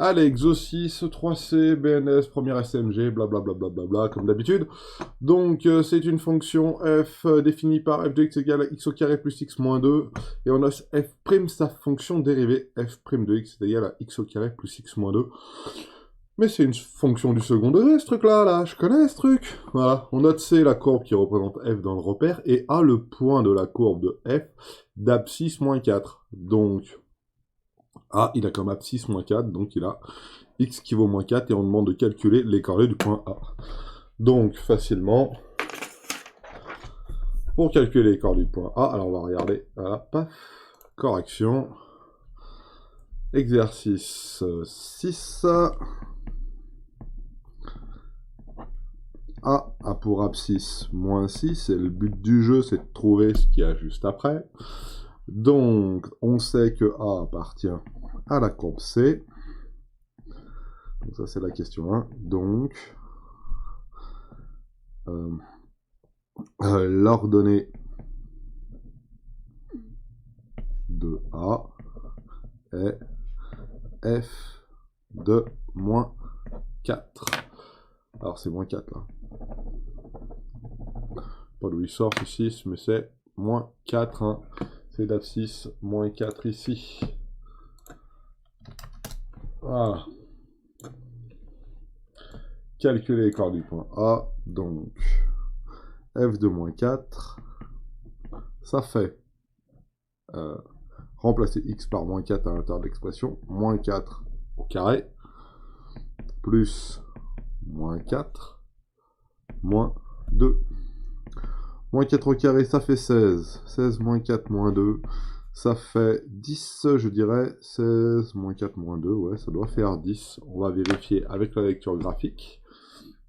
Allez, Exo6, 3C, BNS, premier SMG, blablabla, blablabla, comme d'habitude. Donc, c'est une fonction f définie par f de x égale à x au carré plus x moins 2. Et on a f', sa fonction dérivée, f' de x est égal à x au carré plus x moins 2. Mais c'est une fonction du second degré, ce truc-là, là. Je connais ce truc. Voilà. On note C, la courbe qui représente f dans le repère, et A, le point de la courbe de f d'abscisse moins 4. Donc, A, il a comme abscisse moins 4, donc il a x qui vaut moins 4, et on demande de calculer les coordonnées du point A. Donc, facilement, pour calculer les coordonnées du point A, alors on va regarder, voilà, paf, correction, exercice 6, A a pour abscisse moins 6, et le but du jeu, c'est de trouver ce qu'il y a juste après. Donc, on sait que A appartient à la courbe C. Donc ça, c'est la question 1. Donc, l'ordonnée de A est f de moins 4. Alors, c'est moins 4, là. Pas d'où il sort, ce 6, mais c'est moins 4. Hein. C'est d'abscisse moins 4 ici. Voilà. Calculer les coordonnées du point A. Donc, f de moins 4, ça fait remplacer x par moins 4 à l'intérieur de l'expression, moins 4 au carré, plus moins 4, moins 2. Moins 4 au carré, ça fait 16. 16 moins 4 moins 2, ça fait 10, je dirais. 16 moins 4 moins 2, ouais, ça doit faire 10. On va vérifier avec la lecture graphique.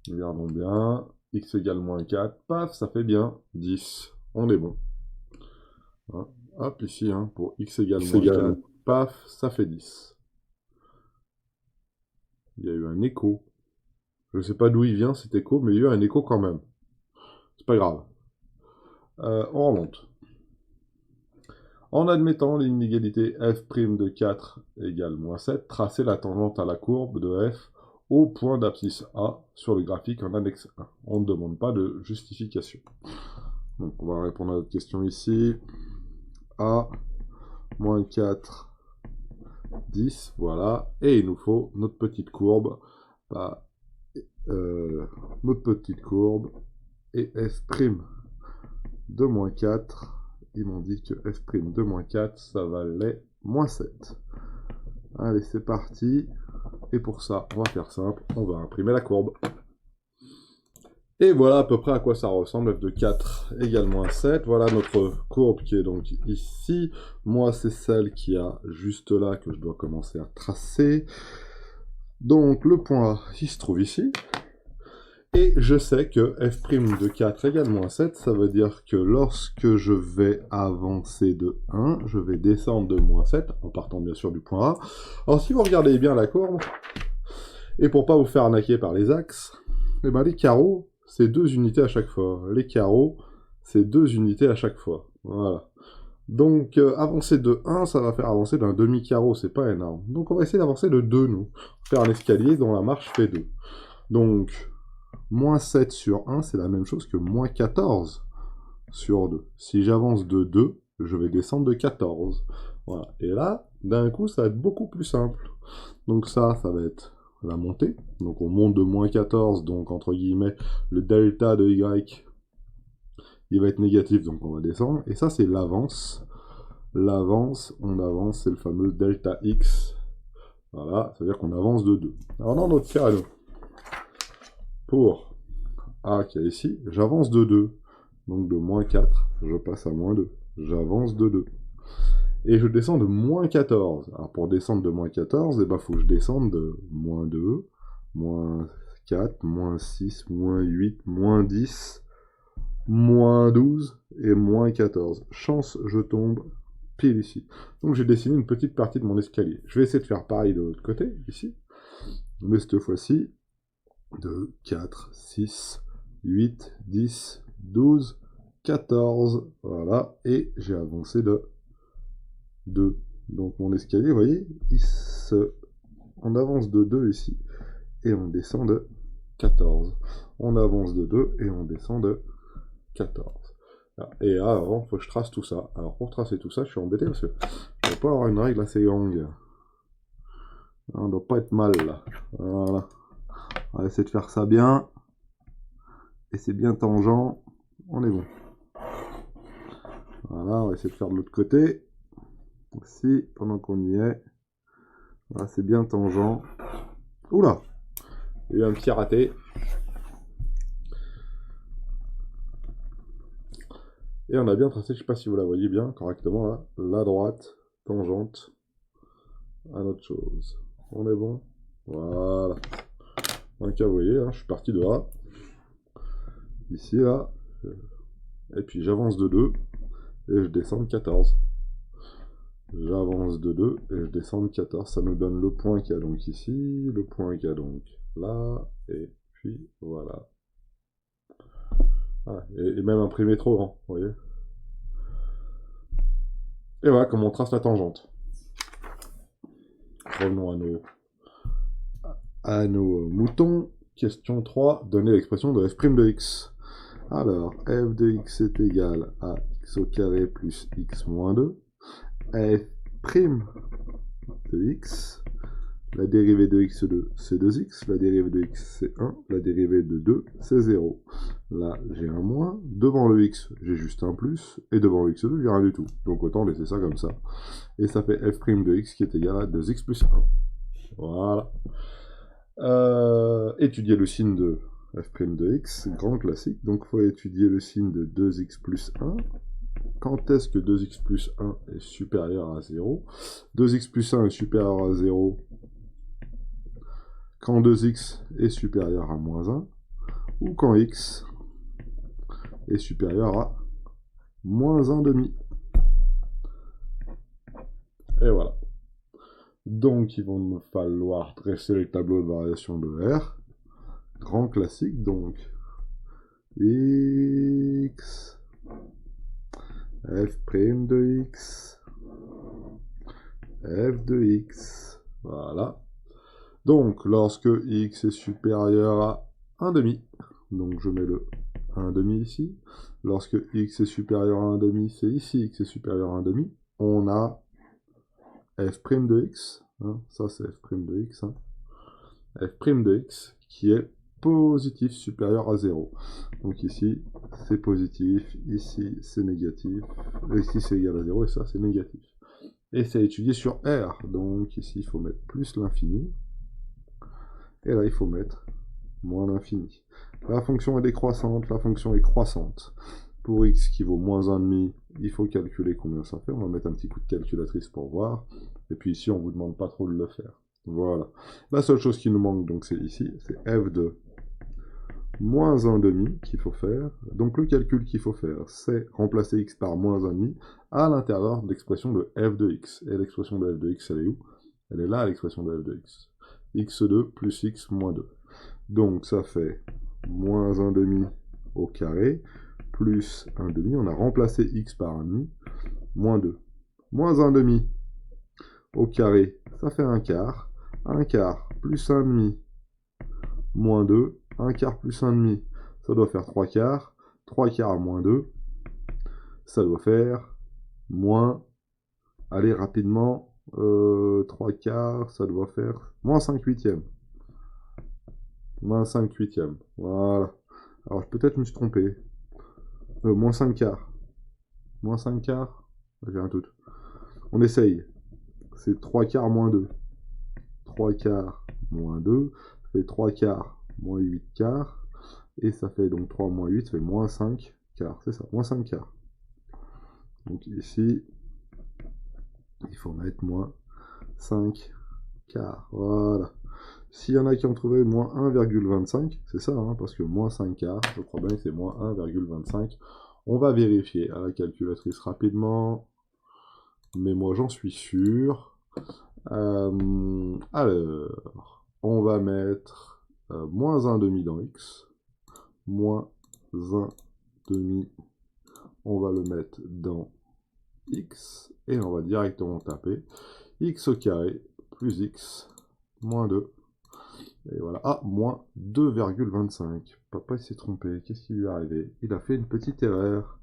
Regardons bien. X égale moins 4, paf, ça fait bien 10. On est bon. Hein. Hop, ici, hein, pour x égale moins 4, paf, ça fait 10. Il y a eu un écho. Je ne sais pas d'où il vient cet écho, mais il y a eu un écho quand même. C'est pas grave. On remonte. En admettant l'inégalité f' de 4 égale moins 7, tracez la tangente à la courbe de f au point d'abscisse A sur le graphique en annexe 1. On ne demande pas de justification. Donc on va répondre à notre question ici. A, moins 4, 10, voilà. Et il nous faut notre petite courbe. Notre petite courbe. Et f' de moins 4. Ils m'ont dit que f' de moins 4, ça valait moins 7. Allez, c'est parti. Et pour ça, on va faire simple. On va imprimer la courbe. Et voilà à peu près à quoi ça ressemble. F de 4 égale moins 7. Voilà notre courbe qui est donc ici. Moi, c'est celle qui a juste là que je dois commencer à tracer. Donc, le point A, il se trouve ici. Et je sais que f' de 4 égale moins 7, ça veut dire que lorsque je vais avancer de 1, je vais descendre de moins 7, en partant bien sûr du point A. Alors si vous regardez bien la courbe, et pour pas vous faire arnaquer par les axes, eh ben les carreaux, c'est 2 unités à chaque fois. Les carreaux, c'est 2 unités à chaque fois. Voilà. Donc avancer de 1, ça va faire avancer d'un demi-carreau, c'est pas énorme. Donc on va essayer d'avancer de 2, nous. Faire un escalier dont la marche fait 2. Donc, moins 7 sur 1, c'est la même chose que moins 14 sur 2. Si j'avance de 2, je vais descendre de 14. Voilà. Et là, d'un coup, ça va être beaucoup plus simple. Donc ça va être la montée. Donc on monte de moins 14, donc entre guillemets, le delta de y, il va être négatif, donc on va descendre. Et ça, c'est l'avance. L'avance, on avance, c'est le fameux delta x. Voilà, c'est-à-dire qu'on avance de 2. Alors dans notre cas, pour A qui est ici, j'avance de 2. Donc de moins 4, je passe à moins 2. J'avance de 2. Et je descends de moins 14. Alors pour descendre de moins 14, il faut que je descende de moins 2, moins 4, moins 6, moins 8, moins 10, moins 12 et moins 14. Chance, je tombe pile ici. Donc j'ai dessiné une petite partie de mon escalier. Je vais essayer de faire pareil de l'autre côté, ici. Mais cette fois-ci, 2, 4, 6, 8, 10, 12, 14, voilà, et j'ai avancé de 2. Donc mon escalier, vous voyez, il se On avance de 2 ici, et on descend de 14. On avance de 2, et on descend de 14. Et là, avant, il faut que je trace tout ça. Alors, pour tracer tout ça, je suis embêté, parce que je ne peux pas avoir une règle assez longue. On ne doit pas être mal, là. Voilà. On va essayer de faire ça bien. Et c'est bien tangent. On est bon. Voilà, on va essayer de faire de l'autre côté. Aussi, pendant qu'on y est. Voilà, c'est bien tangent. Oula! Il y a eu un petit raté. Et on a bien tracé, je ne sais pas si vous la voyez bien correctement là, la droite tangente à notre chose. On est bon? Voilà. Donc vous voyez, hein, je suis parti de A. Ici, là. Et puis j'avance de 2. Et je descends de 14. J'avance de 2 et je descends de 14. Ça nous donne le point qu'il y a donc ici, le point qu'il y a donc là, et puis voilà. Ah, et même imprimé trop grand, vous voyez. Et voilà comment on trace la tangente. Revenons à nos moutons. Question 3. Donner l'expression de f' de x. Alors, f de x est égal à x au carré plus x moins 2. f' de x. La dérivée de x2, c'est 2x. La dérivée de x, c'est 1. La dérivée de 2, c'est 0. Là, j'ai un moins. Devant le x, j'ai juste un plus. Et devant le x2, j'ai rien du tout. Donc autant laisser ça comme ça. Et ça fait f' de x qui est égal à 2x plus 1. Voilà. Étudier le signe de f' de x, grand classique. Donc il faut étudier le signe de 2x plus 1. Quand est-ce que 2x plus 1 est supérieur à 0? 2x plus 1 est supérieur à 0 quand 2x est supérieur à moins 1, ou quand x est supérieur à moins 1 demi. Et voilà. Donc, il va nous falloir dresser le tableau de variation de R. Grand classique, donc. X. F' de X. F de X. Voilà. Donc, lorsque X est supérieur à 1 demi, donc je mets le 1 demi ici. Lorsque X est supérieur à 1 demi, c'est ici X est supérieur à 1 demi. On a f' de x, hein, ça c'est f' de x, hein, f' de x qui est positif supérieur à 0. Donc ici c'est positif, ici c'est négatif, ici c'est égal à 0 et ça c'est négatif. Et c'est étudié sur R, donc ici il faut mettre plus l'infini, et là il faut mettre moins l'infini. La fonction est décroissante, la fonction est croissante. Pour x qui vaut moins 1,5, il faut calculer combien ça fait. On va mettre un petit coup de calculatrice pour voir. Et puis ici, on ne vous demande pas trop de le faire. Voilà. La seule chose qui nous manque, donc, c'est ici, c'est f de moins 1,5 qu'il faut faire. Donc le calcul qu'il faut faire, c'est remplacer x par moins 1,5 à l'intérieur de l'expression de f de x. Et l'expression de f de x, elle est où? Elle est là, l'expression de f de x. x2 plus x moins 2. Donc ça fait moins 1,5 au carré, plus 1,5, on a remplacé x par 1,5, moins 2. Moins 1,5 au carré, ça fait 1 quart. 1 quart plus 1,5, moins 2. 1 quart plus 1,5, ça doit faire 3 quarts. 3 quarts moins 2, ça doit faire moins, allez rapidement, 3 quarts, ça doit faire moins 5 huitièmes. Moins 5 huitièmes, voilà. Alors peut-être je me suis trompé. Moins 5 quarts. Moins 5 quarts. J'ai un doute. On essaye. C'est 3 quarts moins 2. 3 quarts moins 2. Ça fait 3 quarts moins 8 quarts. Et ça fait donc 3 moins 8, ça fait moins 5 quarts. C'est ça, moins 5 quarts. Donc ici, il faut mettre moins 5 quarts. Voilà. S'il y en a qui ont trouvé moins 1,25, c'est ça, hein, parce que moins 5 quarts, je crois bien que c'est moins 1,25. On va vérifier à la calculatrice rapidement. Mais moi j'en suis sûr. Alors, on va mettre moins 1,5 dans x. Moins 1,5, on va le mettre dans x. Et on va directement taper x au carré plus x moins 2. Et voilà. Ah, moins 2,25. Papa, il s'est trompé. Qu'est-ce qui lui est arrivé? Il a fait une petite erreur.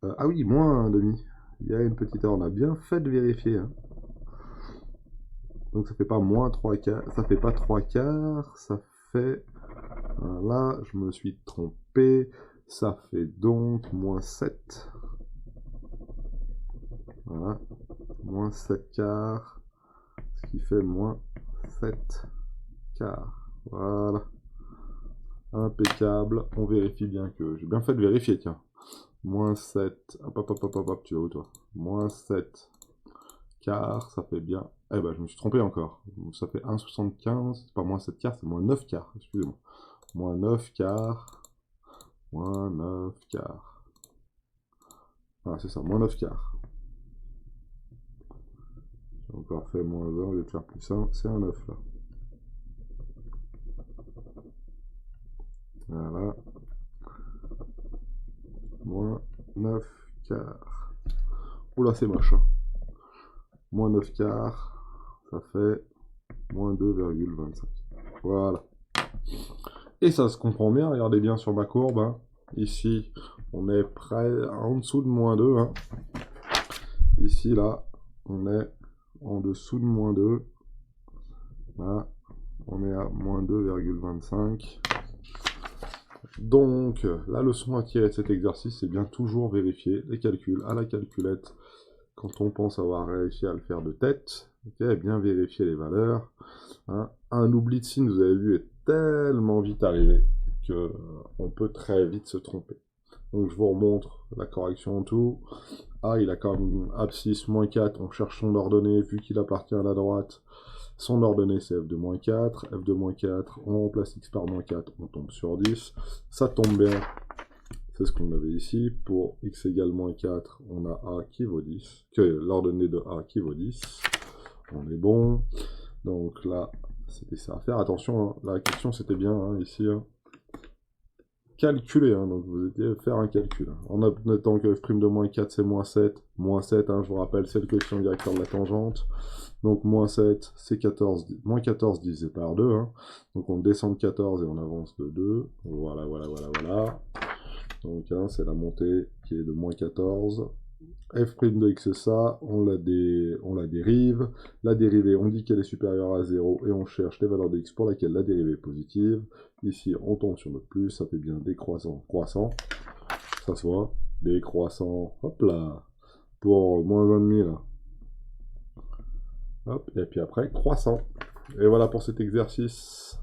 Ah oui, moins 1,5. Il y a une petite erreur. On a bien fait de vérifier. Hein. Donc ça fait pas moins 3 quarts. Ça fait pas 3 quarts. Ça fait... Là, je me suis trompé. Ça fait donc moins 7. Voilà. Moins 7 quarts. Ce qui fait moins 7 quarts. Voilà. Impeccable. On vérifie bien que... J'ai bien fait de vérifier, tiens. Moins 7. Hop, hop, hop, hop, hop, hop. Tu vas où, toi? Moins 7 quarts. Ça fait bien... Eh ben, je me suis trompé encore. Ça fait 1,75. C'est pas moins 7 quarts, c'est moins 9 quarts. Excusez-moi. Moins 9 quarts. Moins 9 quarts. Voilà, c'est ça. Moins 9 quarts. J'ai encore fait moins 1 au lieu de faire plus 1. C'est un 9, là. Voilà. Moins 9 quarts. Oula, c'est moche. Hein. Moins 9 quarts, ça fait moins 2,25. Voilà. Et ça se comprend bien, regardez bien sur ma courbe. Hein. Ici, on est près en dessous de moins 2. Hein. Ici, là, on est en dessous de moins 2. Là, on est à moins 2,25. Donc, la leçon à tirer de cet exercice, c'est bien toujours vérifier les calculs à la calculette quand on pense avoir réussi à le faire de tête. Okay, bien vérifier les valeurs. Hein. Un oubli de signe, vous avez vu, est tellement vite arrivé qu'on peut très vite se tromper. Donc je vous remontre la correction en tout. Ah, il a quand même abscisse moins 4, on cherche son ordonnée, vu qu'il appartient à la droite. Son ordonnée c'est f de moins 4, f de moins 4, on remplace x par moins 4, on tombe sur 10. Ça tombe bien, c'est ce qu'on avait ici. Pour x égale moins 4, on a a qui vaut 10, que l'ordonnée de a qui vaut 10. On est bon. Donc là, c'était ça à faire. Attention, hein, la question c'était bien hein, ici. Hein. Calculer, hein, donc vous étiez faire un calcul. Hein. En admettant que f' de moins 4 c'est moins 7. Moins 7, hein, je vous rappelle, c'est le coefficient directeur de la tangente. Donc moins 7, c'est 14, moins 14 divisé par 2. Hein. Donc on descend de 14 et on avance de 2. Voilà, voilà, voilà, voilà. Donc hein, c'est la montée qui est de moins 14. F' de x c'est ça, on la dérive. La dérivée, on dit qu'elle est supérieure à 0 et on cherche les valeurs de x pour laquelle la dérivée est positive. Ici, on tombe sur notre plus, ça fait bien décroissant, croissant. Ça se voit, décroissant, hop là, pour moins 1,5 là. Hop, et puis après, croissant. Et voilà pour cet exercice.